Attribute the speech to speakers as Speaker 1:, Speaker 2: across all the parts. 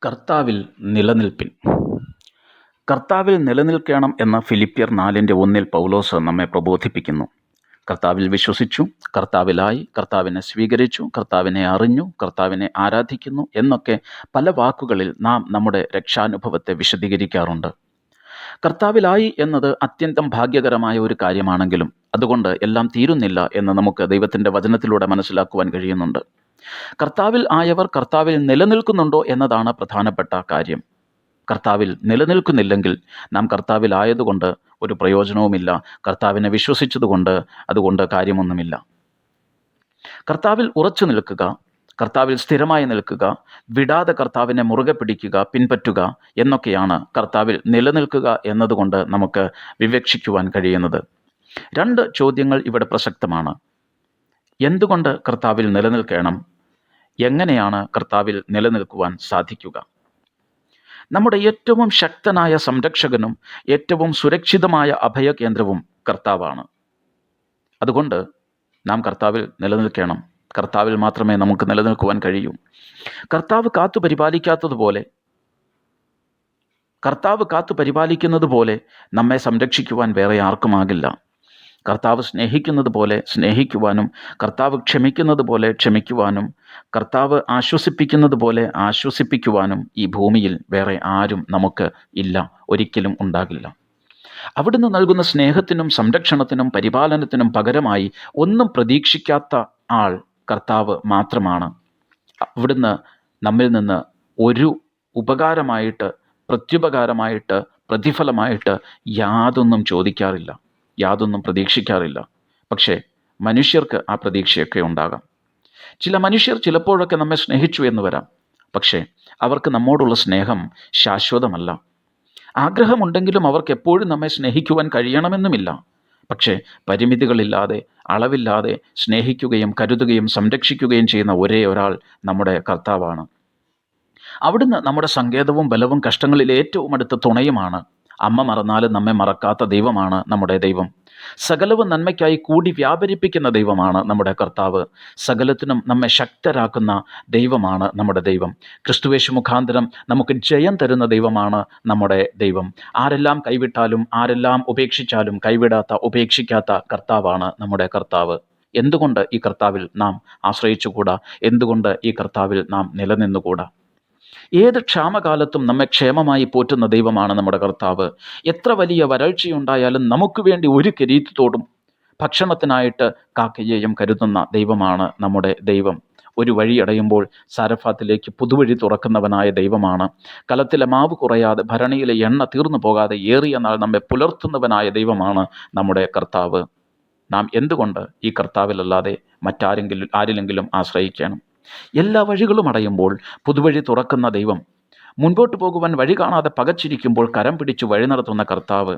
Speaker 1: കർത്താവിൽ നിലനിൽപ്പിൻ. കർത്താവിൽ നിലനിൽക്കണം എന്ന ഫിലിപ്പിയർ 4:1 പൗലോസ് നമ്മെ പ്രബോധിപ്പിക്കുന്നു. കർത്താവിൽ വിശ്വസിച്ചു, കർത്താവിലായി, കർത്താവിനെ സ്വീകരിച്ചു, കർത്താവിനെ അറിഞ്ഞു, കർത്താവിനെ ആരാധിക്കുന്നു എന്നൊക്കെ പല വാക്കുകളിൽ നാം നമ്മുടെ രക്ഷാനുഭവത്തെ വിശദീകരിക്കാറുണ്ട്. കർത്താവിലായി എന്നത് അത്യന്തം ഭാഗ്യകരമായ ഒരു കാര്യമാണെങ്കിലും അതുകൊണ്ട് എല്ലാം തീരുന്നില്ല എന്ന് നമുക്ക് ദൈവത്തിൻ്റെ വചനത്തിലൂടെ മനസ്സിലാക്കുവാൻ കഴിയുന്നുണ്ട്. കർത്താവിൽ ആയവർ കർത്താവിൽ നിലനിൽക്കുന്നുണ്ടോ എന്നതാണ് പ്രധാനപ്പെട്ട കാര്യം. കർത്താവിൽ നിലനിൽക്കുന്നില്ലെങ്കിൽ നാം കർത്താവിലായതുകൊണ്ട് ഒരു പ്രയോജനവുമില്ല. കർത്താവിനെ വിശ്വസിച്ചതുകൊണ്ട് അതുകൊണ്ട് കാര്യമൊന്നുമില്ല. കർത്താവിൽ ഉറച്ചു നിൽക്കുക, കർത്താവിൽ സ്ഥിരമായി നിൽക്കുക, വിടാതെ കർത്താവിനെ മുറുകെ പിടിക്കുക, പിൻപറ്റുക എന്നൊക്കെയാണ് കർത്താവിൽ നിലനിൽക്കുക എന്നതുകൊണ്ട് നമുക്ക് വിവക്ഷിക്കുവാൻ കഴിയുന്നത്. 2 ചോദ്യങ്ങൾ ഇവിടെ പ്രസക്തമാണ്. എന്തുകൊണ്ട് കർത്താവിൽ നിലനിൽക്കണം? എങ്ങനെയാണ് കർത്താവിൽ നിലനിൽക്കുവാൻ സാധിക്കുക? നമ്മുടെ ഏറ്റവും ശക്തനായ സംരക്ഷകനും ഏറ്റവും സുരക്ഷിതമായ അഭയകേന്ദ്രവും കർത്താവാണ്. അതുകൊണ്ട് നാം കർത്താവിൽ നിലനിൽക്കണം. കർത്താവിൽ മാത്രമേ നമുക്ക് നിലനിൽക്കുവാൻ കഴിയൂ. കർത്താവ് കാത്തു പരിപാലിക്കുന്നത് പോലെ നമ്മെ സംരക്ഷിക്കുവാൻ വേറെ ആർക്കുമാകില്ല. കർത്താവ് സ്നേഹിക്കുന്നത് പോലെ സ്നേഹിക്കുവാനും, കർത്താവ് ക്ഷമിക്കുന്നത് പോലെ ക്ഷമിക്കുവാനും, കർത്താവ് ആശ്വസിപ്പിക്കുന്നത് പോലെ ആശ്വസിപ്പിക്കുവാനും ഈ ഭൂമിയിൽ വേറെ ആരും നമുക്ക് ഇല്ല, ഒരിക്കലും ഉണ്ടാകില്ല. അവിടുന്ന് നൽകുന്ന സ്നേഹത്തിനും സംരക്ഷണത്തിനും പരിപാലനത്തിനും പകരമായി ഒന്നും പ്രതീക്ഷിക്കാത്ത ആൾ കർത്താവ് മാത്രമാണ്. അവിടുന്ന് നമ്മിൽ നിന്ന് ഒരു ഉപകാരമായിട്ട്, പ്രത്യുപകാരമായിട്ട്, പ്രതിഫലമായിട്ട് യാതൊന്നും ചോദിക്കാറില്ല, യാതൊന്നും പ്രതീക്ഷിക്കാറില്ല. പക്ഷേ മനുഷ്യർക്ക് ആ പ്രതീക്ഷയൊക്കെ ഉണ്ടാകാം. ചില മനുഷ്യർ ചിലപ്പോഴൊക്കെ നമ്മെ സ്നേഹിച്ചു എന്ന് വരാം. പക്ഷേ അവർക്ക് നമ്മോടുള്ള സ്നേഹം ശാശ്വതമല്ല. ആഗ്രഹമുണ്ടെങ്കിലും അവർക്ക് എപ്പോഴും നമ്മെ സ്നേഹിക്കുവാൻ കഴിയണമെന്നുമില്ല. പക്ഷേ പരിമിതികളില്ലാതെ, അളവില്ലാതെ സ്നേഹിക്കുകയും കരുതുകയും സംരക്ഷിക്കുകയും ചെയ്യുന്ന ഒരേ ഒരാൾ നമ്മുടെ കർത്താവാണ്. അവിടുന്ന് നമ്മുടെ സങ്കേതവും ബലവും കഷ്ടങ്ങളിൽ ഏറ്റവും അടുത്ത തുണയുമാണ്. അമ്മ മറന്നാലും നമ്മെ മറക്കാത്ത ദൈവമാണ് നമ്മുടെ ദൈവം. സകലവും നന്മയ്ക്കായി കൂടി വ്യാപരിപ്പിക്കുന്ന ദൈവമാണ് നമ്മുടെ കർത്താവ്. സകലത്തിനും നമ്മെ ശക്തരാക്കുന്ന ദൈവമാണ് നമ്മുടെ ദൈവം. ക്രിസ്തുയേശു മുഖാന്തരം നമുക്ക് ജയം തരുന്ന ദൈവമാണ് നമ്മുടെ ദൈവം. ആരെല്ലാം കൈവിട്ടാലും, ആരെല്ലാം ഉപേക്ഷിച്ചാലും കൈവിടാത്ത, ഉപേക്ഷിക്കാത്ത കർത്താവാണ് നമ്മുടെ കർത്താവ്. എന്തുകൊണ്ട് ഈ കർത്താവിൽ നാം ആശ്രയിച്ചുകൂടാ? എന്തുകൊണ്ട് ഈ കർത്താവിൽ നാം നിലനിന്നുകൂടാ? ഏത് ക്ഷാമകാലത്തും നമ്മെ ക്ഷേമമായി പോറ്റുന്ന ദൈവമാണ് നമ്മുടെ കർത്താവ്. എത്ര വലിയ വരൾച്ചയുണ്ടായാലും നമുക്ക് വേണ്ടി ഒരു കരീത്തോടും ഭക്ഷണത്തിനായിട്ട് കാക്കയെയും കരുതുന്ന ദൈവമാണ് നമ്മുടെ ദൈവം. ഒരു വഴി അടയുമ്പോൾ സാരഫാത്തിലേക്ക് പുതുവഴി തുറക്കുന്നവനായ ദൈവമാണ്. കലത്തിലെ മാവ് കുറയാതെ, ഭരണിയിലെ എണ്ണ തീർന്നു പോകാതെ ഏറിയ നാൾ നമ്മെ പുലർത്തുന്നവനായ ദൈവമാണ് നമ്മുടെ കർത്താവ്. നാം എന്തുകൊണ്ട് ഈ കർത്താവിലല്ലാതെ ആരിലെങ്കിലും ആശ്രയിക്കണം? എല്ലാ വഴികളും അടയുമ്പോൾ പുതുവഴി തുറക്കുന്ന ദൈവം, മുൻപോട്ട് പോകുവാൻ വഴി കാണാതെ പകച്ചിരിക്കുമ്പോൾ കരം പിടിച്ചു വഴി നടത്തുന്ന കർത്താവ്,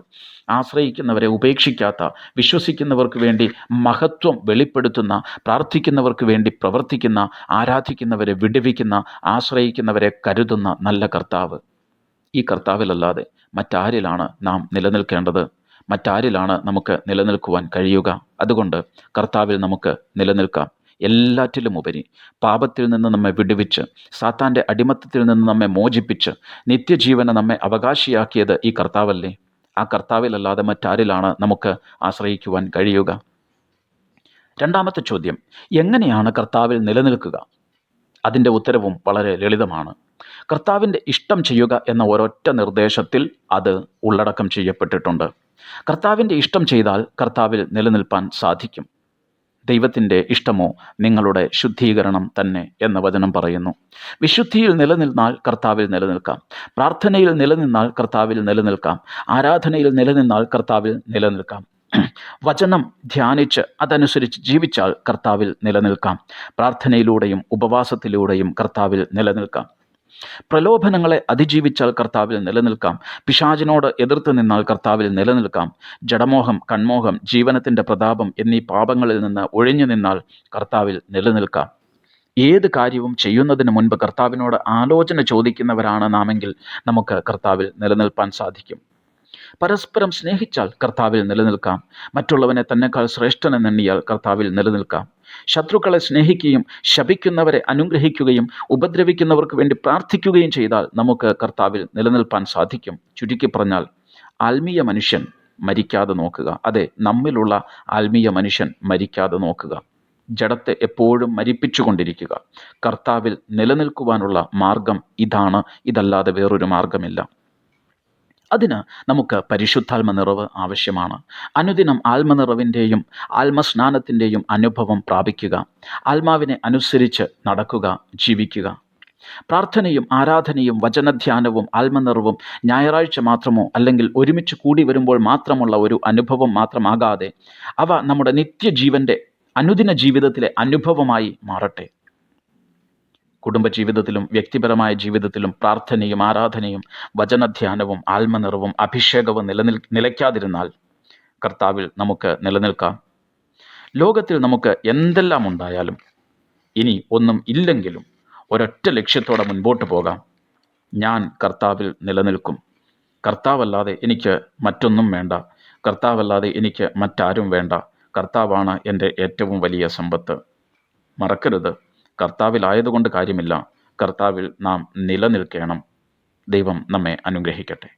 Speaker 1: ആശ്രയിക്കുന്നവരെ ഉപേക്ഷിക്കാത്ത, വിശ്വസിക്കുന്നവർക്ക് വേണ്ടി മഹത്വം വെളിപ്പെടുത്തുന്ന, പ്രാർത്ഥിക്കുന്നവർക്ക് വേണ്ടി പ്രവർത്തിക്കുന്ന, ആരാധിക്കുന്നവരെ വിടുവിക്കുന്ന, ആശ്രയിക്കുന്നവരെ കരുതുന്ന നല്ല കർത്താവ്. ഈ കർത്താവിലല്ലാതെ മറ്റാരിലാണ് നാം നിലനിൽക്കേണ്ടത്? മറ്റാരിലാണ് നമുക്ക് നിലനിൽക്കുവാൻ കഴിയുക? അതുകൊണ്ട് കർത്താവിൽ നമുക്ക് നിലനിൽക്കാം. എല്ലാറ്റിലും ഉപരി പാപത്തിൽ നിന്ന് നമ്മെ വിടുവിച്ച്, സാത്താൻ്റെ അടിമത്തത്തിൽ നിന്ന് നമ്മെ മോചിപ്പിച്ച്, നിത്യജീവനെ നമ്മെ അവകാശിയാക്കിയത് ഈ കർത്താവല്ലേ? ആ കർത്താവിലല്ലാതെ മറ്റാരിലാണ് നമുക്ക് ആശ്രയിക്കുവാൻ കഴിയുക? 2ാമത്തെ ചോദ്യം, എങ്ങനെയാണ് കർത്താവിൽ നിലനിൽക്കുക? അതിൻ്റെ ഉത്തരവും വളരെ ലളിതമാണ്. കർത്താവിൻ്റെ ഇഷ്ടം ചെയ്യുക എന്ന ഒരൊറ്റ നിർദ്ദേശത്തിൽ അത് ഉള്ളടക്കം ചെയ്യപ്പെട്ടിട്ടുണ്ട്. കർത്താവിൻ്റെ ഇഷ്ടം ചെയ്താൽ കർത്താവിൽ നിലനിൽപ്പാൻ സാധിക്കും. ദൈവത്തിൻ്റെ ഇഷ്ടമോ നിങ്ങളുടെ ശുദ്ധീകരണം തന്നെ എന്ന വചനം പറയുന്നു. വിശുദ്ധിയിൽ നിലനിന്നാൽ കർത്താവിൽ നിലനിൽക്കാം. പ്രാർത്ഥനയിൽ നിലനിന്നാൽ കർത്താവിൽ നിലനിൽക്കാം. ആരാധനയിൽ നിലനിന്നാൽ കർത്താവിൽ നിലനിൽക്കാം. വചനം ധ്യാനിച്ച് അതനുസരിച്ച് ജീവിച്ചാൽ കർത്താവിൽ നിലനിൽക്കാം. പ്രാർത്ഥനയിലൂടെയും ഉപവാസത്തിലൂടെയും കർത്താവിൽ നിലനിൽക്കാം. പ്രലോഭനങ്ങളെ അതിജീവിച്ചാൽ കർത്താവിൽ നിലനിൽക്കാം. പിശാചിനോട് എതിർത്ത് നിന്നാൽ കർത്താവിൽ നിലനിൽക്കാം. ജഡമോഹം, കൺമോഹം, ജീവനത്തിൻ്റെ പ്രതാപം എന്നീ പാപങ്ങളിൽ നിന്ന് ഒഴിഞ്ഞു നിന്നാൽ കർത്താവിൽ നിലനിൽക്കാം. ഏത് കാര്യവും ചെയ്യുന്നതിന് മുൻപ് കർത്താവിനോട് ആലോചന ചോദിക്കുന്നവരാണ് നാമെങ്കിൽ നമുക്ക് കർത്താവിൽ നിലനിൽപ്പാൻ സാധിക്കും. പരസ്പരം സ്നേഹിച്ചാൽ കർത്താവിൽ നിലനിൽക്കാം. മറ്റുള്ളവനെ തന്നെക്കാൾ ശ്രേഷ്ഠനെന്നെണ്ണിയാൽ കർത്താവിൽ നിലനിൽക്കാം. ശത്രുക്കളെ സ്നേഹിക്കുകയും ശപിക്കുന്നവരെ അനുഗ്രഹിക്കുകയും ഉപദ്രവിക്കുന്നവർക്ക് വേണ്ടി പ്രാർത്ഥിക്കുകയും ചെയ്താൽ നമുക്ക് കർത്താവിൽ നിലനിൽപ്പാൻ സാധിക്കും. ചുരുക്കി പറഞ്ഞാൽ ആത്മീയ മനുഷ്യൻ മരിക്കാതെ നോക്കുക. അതെ, നമ്മിലുള്ള ആത്മീയ മനുഷ്യൻ മരിക്കാതെ നോക്കുക. ജഡത്തെ എപ്പോഴും മരിപ്പിച്ചുകൊണ്ടിരിക്കുക. കർത്താവിൽ നിലനിൽക്കുവാനുള്ള മാർഗം ഇതാണ്, ഇതല്ലാതെ വേറൊരു മാർഗമില്ല. അതിന് നമുക്ക് പരിശുദ്ധാത്മ നിറവ് ആവശ്യമാണ്. അനുദിനം ആത്മനിറവിൻ്റെയും ആത്മസ്നാനത്തിൻ്റെയും അനുഭവം പ്രാപിക്കുക. ആത്മാവിനെ അനുസരിച്ച് നടക്കുക, ജീവിക്കുക. പ്രാർത്ഥനയും ആരാധനയും വചനധ്യാനവും ആത്മനിറവും ഞായറാഴ്ച മാത്രമോ അല്ലെങ്കിൽ ഒരുമിച്ച് കൂടി വരുമ്പോൾ മാത്രമുള്ള ഒരു അനുഭവം മാത്രമാകാതെ അവ നമ്മുടെ നിത്യജീവൻ്റെ അനുദിന ജീവിതത്തിലെ അനുഭവമായി മാറട്ടെ. കുടുംബജീവിതത്തിലും വ്യക്തിപരമായ ജീവിതത്തിലും പ്രാർത്ഥനയും ആരാധനയും വചനധ്യാനവും ആത്മനിറവും അഭിഷേകവും നിലയ്ക്കാതിരുന്നാൽ കർത്താവിൽ നമുക്ക് നിലനിൽക്കാം. ലോകത്തിൽ നമുക്ക് എന്തെല്ലാം ഉണ്ടായാലും ഇനി ഒന്നും ഇല്ലെങ്കിലും ഒരൊറ്റ ലക്ഷ്യത്തോടെ മുൻപോട്ട് പോകാം. ഞാൻ കർത്താവിൽ നിലനിൽക്കും. കർത്താവല്ലാതെ എനിക്ക് മറ്റൊന്നും വേണ്ട. കർത്താവല്ലാതെ എനിക്ക് മറ്റാരും വേണ്ട. കർത്താവാണ് എൻ്റെ ഏറ്റവും വലിയ സമ്പത്ത്. മറക്കരുത്, കർത്താവിലായതുകൊണ്ട് കാര്യമില്ല, കർത്താവിൽ നാം നിലനിൽക്കണം. ദൈവം നമ്മെ അനുഗ്രഹിക്കട്ടെ.